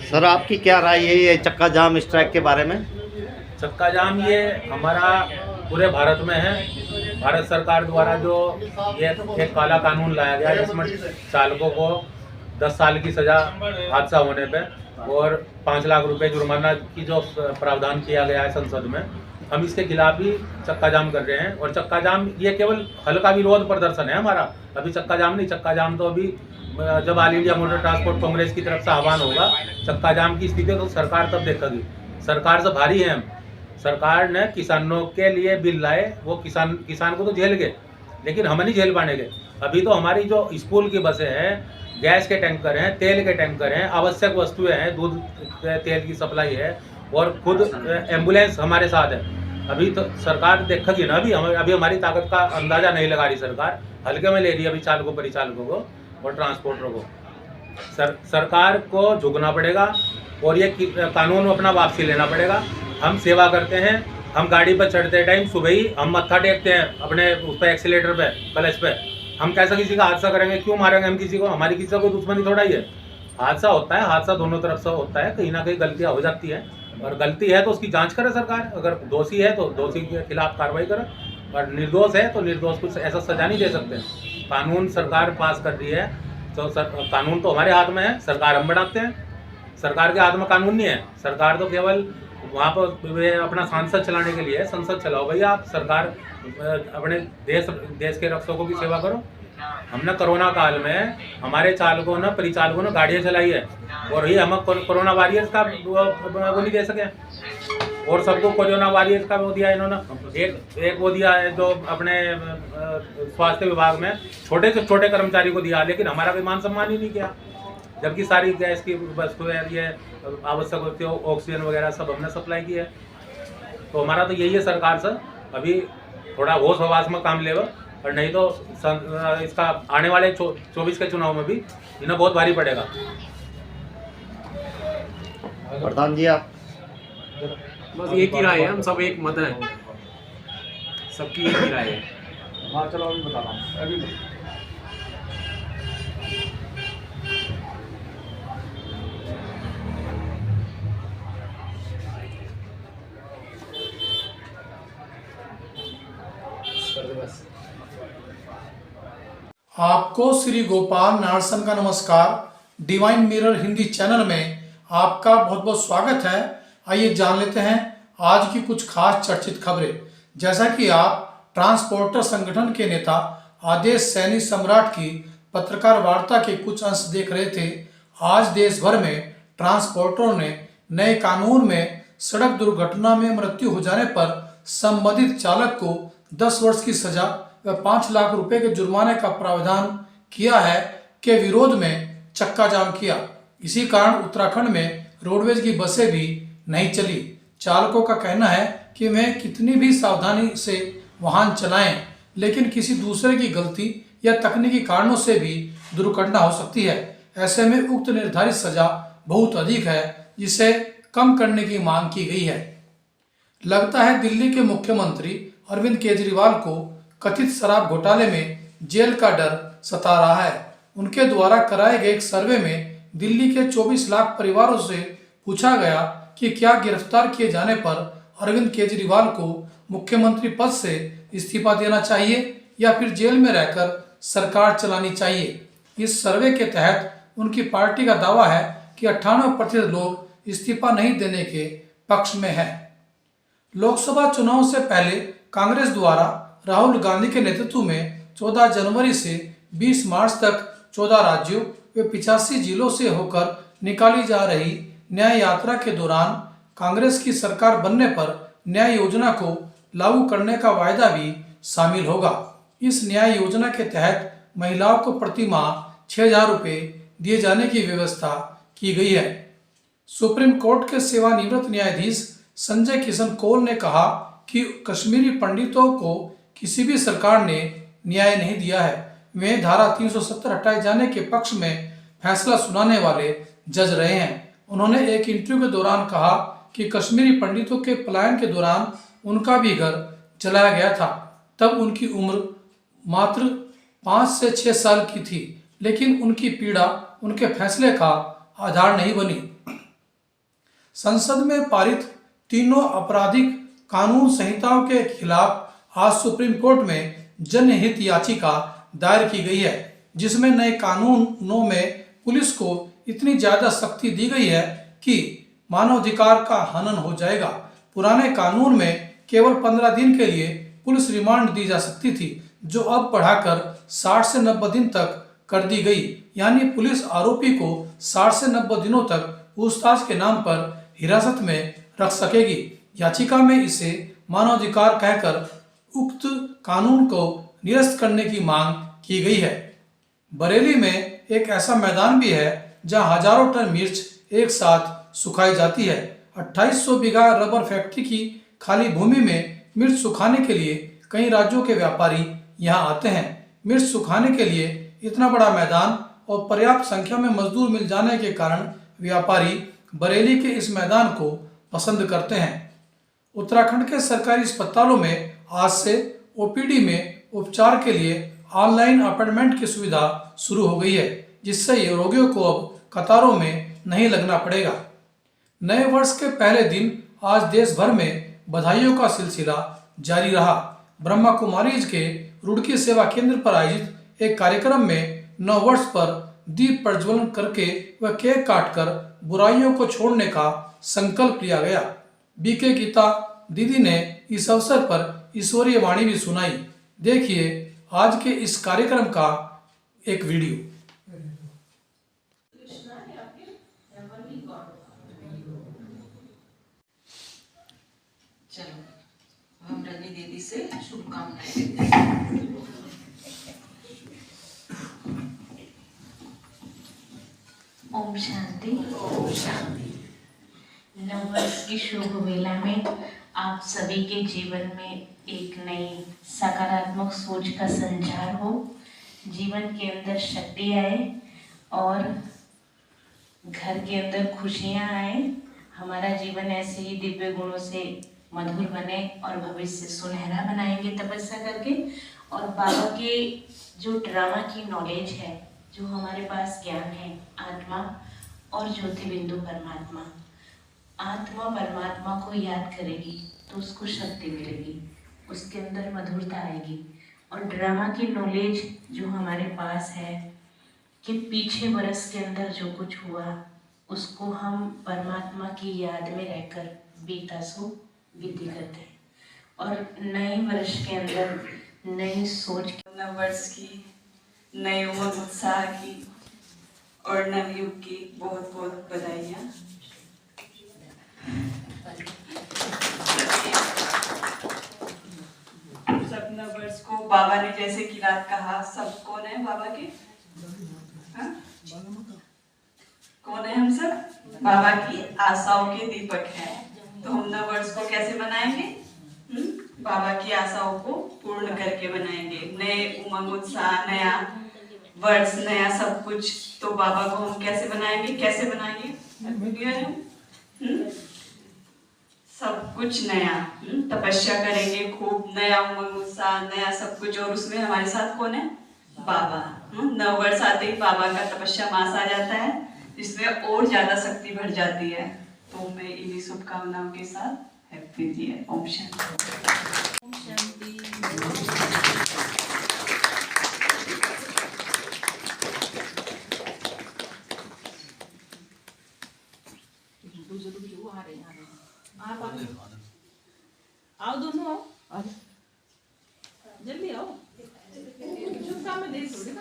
Sir आपकी क्या राय है ये चक्का जाम स्ट्राइक के बारे में? चक्का जाम ये हमारा पूरे भारत में है। भारत सरकार द्वारा जो ये एक काला कानून लाया गया जिसमें चालकों को 10 साल की सज़ा हादसा होने पे और 5 लाख रुपए जुर्माना की जो प्रावधान किया गया है संसद में, हम इसके खिलाफ ही चक्का जाम कर रहे हैं। और चक्का जाम ये केवल हल्का विरोध प्रदर्शन है हमारा, अभी चक्का जाम नहीं। चक्का जाम तो अभी जब all India motor transport Congress की तरफ से आह्वान होगा, चक्का जाम की स्थिति तो सरकार तब देखेगी। सरकार से भारी है हम। सरकार ने किसानों के लिए बिल लाए, वो किसान को तो झेल गए, लेकिन हम नहीं झेल पाएंगे। अभी तो हमारी जो स्कूल की बसें हैं, गैस के टैंकर हैं, तेल के टैंकर हैं, आवश्यक वस्तुएं हैं, दूध तेल की सप्लाई है और खुद एम्बुलेंस हमारे साथ है। अभी तो सरकार देखेगी ना, अभी हमारी ताकत का अंदाजा नहीं लगा रही सरकार, हल्के में ले रही है अभी चालकों परिचालकों को और ट्रांसपोर्टरों को। सरकार को झुकना पड़ेगा और ये कानून अपना वापसी लेना पड़ेगा। हम सेवा करते हैं, हम गाड़ी पर चढ़ते टाइम सुबह ही हम मत्था टेकते हैं अपने उस पर, एक्सीलेटर पे, क्लच पे। हम कैसा किसी का हादसा करेंगे? क्यों मारेंगे हम किसी को? हमारी किसी को दुश्मनी थोड़ा ही है। हादसा होता है, हादसा दोनों तरफ से होता है, कहीं ना कहीं गलतियाँ हो जाती है और गलती है तो उसकी जांच करे सरकार। अगर दोषी है तो दोषी के खिलाफ कार्रवाई करे और निर्दोष है तो निर्दोष को ऐसा सजा नहीं दे सकते। कानून सरकार पास कर रही है तो कानून तो हमारे हाथ में है, सरकार हम बनाते हैं। सरकार के हाथ में कानून नहीं है। सरकार तो केवल वहाँ पर वे अपना सांसद चलाने के लिए है। संसद चलाओ भैया आप, सरकार अपने देश के रक्षकों की सेवा करो। हमने कोरोना काल में हमारे चालकों ने, परिचालकों ने गाड़ियाँ चलाई है और ये हम कोरोना वॉरियर्स का वो नहीं दे सके और सबको कोरोना वॉरियर्स का वो दिया इन्होंने। एक वो दिया है जो अपने स्वास्थ्य विभाग में छोटे से छोटे कर्मचारी को दिया, लेकिन हमारा भी मान सम्मान ही नहीं किया, जबकि सारी गैस की वस्तुएं ये आवश्यक होती है, ऑक्सीजन वगैरह सब हमने सप्लाई की है। तो हमारा तो यही है सरकार से अभी थोड़ा होश हवास में काम लेगा, और नहीं तो इसका आने वाले 24 के चुनाव में भी इन्हें बहुत भारी पड़ेगा। प्रधान जी आप? बस एक ही राय है, हम सब एक मत है, सबकी एक ही राय है। हाँ चलो अभी बता रहा हूँ अभी। आपको श्री गोपाल नारसन का नमस्कार। डिवाइन मिरर हिंदी चैनल में आपका बहुत बहुत स्वागत है। आइए जान लेते हैं आज की कुछ खास चर्चित खबरें। जैसा कि आप ट्रांसपोर्टर संगठन के नेता आदेश सैनी सम्राट की पत्रकार वार्ता के कुछ अंश देख रहे थे। आज देश भर में ट्रांसपोर्टरों ने नए कानून में सड़क दुर्घटना में मृत्यु हो जाने पर संबंधित चालक को 10 वर्ष की सजा व 5 लाख रुपए के जुर्माने का प्रावधान किया है के विरोध में चक्का जाम किया। इसी कारण उत्तराखंड में रोडवेज की बसें भी नहीं चली। चालकों का कहना है कि वे कितनी भी सावधानी से वाहन चलाएं, लेकिन किसी दूसरे की गलती या तकनीकी कारणों से भी दुर्घटना हो सकती है। ऐसे में उक्त निर्धारित सजा बहुत अधिक है, जिसे कम करने की मांग की गई है। लगता है दिल्ली के मुख्यमंत्री अरविंद केजरीवाल को कथित शराब घोटाले में जेल का डर सता रहा है। उनके द्वारा कराए गए एक सर्वे में दिल्ली के 24 लाख परिवारों से पूछा गया कि क्या गिरफ्तार किए जाने पर अरविंद केजरीवाल को मुख्यमंत्री पद से इस्तीफा देना चाहिए या फिर जेल में रहकर सरकार चलानी चाहिए। इस सर्वे के तहत उनकी पार्टी का दावा है कि 98% लोग इस्तीफा नहीं देने के पक्ष में है। लोकसभा चुनाव से पहले कांग्रेस द्वारा राहुल गांधी के नेतृत्व में 14 जनवरी से 20 मार्च तक 14 राज्यों व 85 जिलों से होकर निकाली जा रही न्याय यात्रा के दौरान कांग्रेस की सरकार बनने पर न्याय योजना को लागू करने का वायदा भी शामिल होगा। इस न्याय योजना के तहत महिलाओं को प्रति माह 6,000 रुपये दिए जाने की व्यवस्था की गई है। सुप्रीम कोर्ट के सेवानिवृत्त न्यायाधीश संजय किशन कौल ने कहा कि कश्मीरी पंडितों को किसी भी सरकार ने न्याय नहीं दिया है। वे धारा 370 हटाए जाने के पक्ष में फैसला सुनाने वाले जज रहे हैं। उन्होंने एक इंटरव्यू के दौरान कहा कि कश्मीरी पंडितों के पलायन के दौरान उनका भी घर जलाया गया था। तब उनकी उम्र मात्र 5 से 6 साल की थी, लेकिन उनकी पीड़ा उनके फैसले का आधार नहीं बनी। संसद में पारित तीनों आपराधिक कानून संहिताओं के खिलाफ आज सुप्रीम कोर्ट में जनहित याचिका दायर की गई है, जिसमें नए कानूनों में पुलिस को इतनी ज्यादा सख्ती दी गई है कि मानवाधिकार का हनन हो जाएगा। पुराने कानून में केवल 15 दिन के लिए पुलिस रिमांड दी जा सकती थी, जो अब बढ़ाकर 60 से 90 दिन तक कर दी गई। यानी पुलिस आरोपी को 60 से 90 दिनों तक पूछताछ के नाम पर हिरासत में रख सकेगी। याचिका में इसे मानवाधिकार कहकर उक्त कानून को निरस्त करने की मांग की गई है। बरेली में एक ऐसा मैदान भी है जहां हजारों टन मिर्च एक साथ सुखाई जाती है। 2800 बीघा रबर फैक्ट्री की खाली भूमि में मिर्च सुखाने के लिए कई राज्यों के व्यापारी यहां आते हैं। मिर्च सुखाने के लिए इतना बड़ा मैदान और पर्याप्त संख्या में मजदूर मिल जाने के कारण व्यापारी बरेली के इस मैदान को पसंद करते हैं। उत्तराखंड के सरकारी अस्पतालों में आज से ओपीडी में उपचार के लिए ऑनलाइन अपॉइंटमेंट की सुविधा शुरू हो गई है, जिससे ये रोगियों को अब कतारों में नहीं लगना पड़ेगा। नए वर्ष के पहले दिन आज देश भर में बधाइयों का सिलसिला जारी रहा। ब्रह्मा कुमारीज के रुड़की सेवा केंद्र पर आयोजित एक कार्यक्रम में नव वर्ष पर दीप प्रज्वलन करके व केक काटकर बुराइयों को छोड़ने का संकल्प लिया गया। बीके गीता दीदी ने इस अवसर पर ईश्वरीय वाणी भी सुनाई। देखिए आज के इस कार्यक्रम का एक वीडियो। चलो हम रवि दीदी से शुभकामनाएं देते हैं। ओम शांति। ओम शांति। नववर्ष की शुभ वेला में आप सभी के जीवन में एक नई सकारात्मक सोच का संचार हो, जीवन के अंदर शक्ति आए और घर के अंदर खुशियां आए। हमारा जीवन ऐसे ही दिव्य गुणों से मधुर बने और भविष्य सुनहरा बनाएंगे तपस्या करके। और बाबा के जो ड्रामा की नॉलेज है, जो हमारे पास ज्ञान है, आत्मा और ज्योति बिंदु परमात्मा, आत्मा परमात्मा को याद करेगी तो उसको शक्ति मिलेगी, उसके अंदर मधुरता आएगी। और ड्रामा की नॉलेज जो हमारे पास है कि पीछे वर्ष के अंदर जो कुछ हुआ उसको हम परमात्मा की याद में रहकर बीतासु विधि करते हैं। और नए वर्ष के अंदर नई सोच, नव वर्ष की, नए उमंग उत्साह की और नवयुग की बहुत बहुत बधाइयाँ। सब नव वर्ष को बाबा ने जैसे कि रात कहा, सब कौन है बाबा के? हाँ? कौन है हम सब? बाबा की आशाओं के दीपक है। तो हम नव वर्ष को कैसे मनाएंगे? बाबा की आशाओं को पूर्ण करके बनाएंगे। नए उमंग उत्साह, नया वर्ष, नया सब कुछ। तो बाबा को हम कैसे बनाएंगे? कैसे बनाएंगे? सब कुछ नया, तपस्या करेंगे खूब, नया उमंग उत्साह, नया सब कुछ। और उसमें हमारे साथ कौन है? बाबा। नव वर्ष आते ही बाबा का तपस्या मास आ जाता है, जिसमें और ज्यादा शक्ति बढ़ जाती है। तो मैं इन्हीं शुभकामनाओं के साथ happy new year. Om Shanti. Om Shanti. आप आओ, दोनों आओ, जल्दी आओ। शुभकामनाएं दे थोड़ी ना।